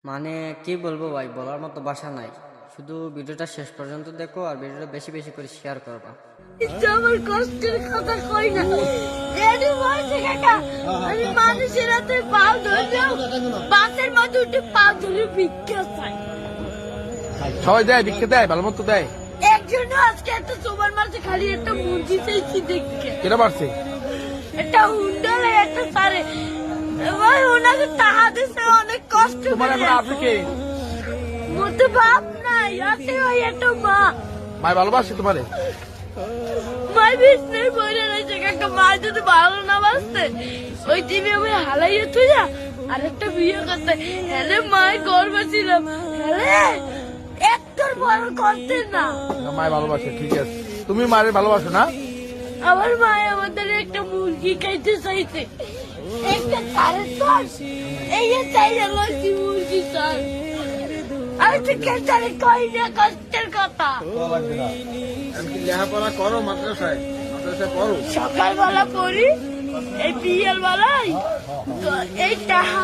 মানে কি বলবো ভাই, বলার মতো ভাষা নাই। শুধু ভিডিওটা শেষ পর্যন্ত দেখো আর ভিডিওটা বেশি বেশি করে শেয়ার করবা। আমার কষ্টের কথা কই না, এডি বলছে কাকা আমি মানুষের হাতে পা ধরলেও বাসের মধ্যে উঠে পা ধরে ভিক্ষা চাই। সবাই দেয়, ভিক্ষা দেয়, ভালো মতো দেয়। একজন আজকে একটা তোমার মাঝে খালি একটা মুরগি চাইছি দেখে কেটা পারছে? একটা হুন্ডালে একটা সারে এবার ওনাকে টাকা দিতে অনেক কষ্ট তোমার এখন আছে কে? মতো বাপ নাই, আছে ওই একটা মা। মায় ভালোবাসে তোমারে? মাই বিষ্ণের বইরে রয়েছে কাকা, মা যদি ভালো না বাসতে ওই টিভি আমি হালাইয়ে তুই যা আর একটা বিয়ে করতে হেলে মায়ের গর্ব ছিলাম, হেলে একটার বড় করতে না। মায় ভালোবাসে, ঠিক আছে। তুমি মায়ের ভালোবাসো না? আমার মায় আমাদের একটা মুরগি খাইতে চাইছে, একটা তারের চাষ এই যে চাই লক্ষ্মী মুরগি চাষ। আমি তো কেটারে কই না কষ্টের কথা। লেখাপড়া করো, মাদ্রাসায় পড়ো। সকালবেলা পড়ি, এই বিয়ের বেলায় এই টাকা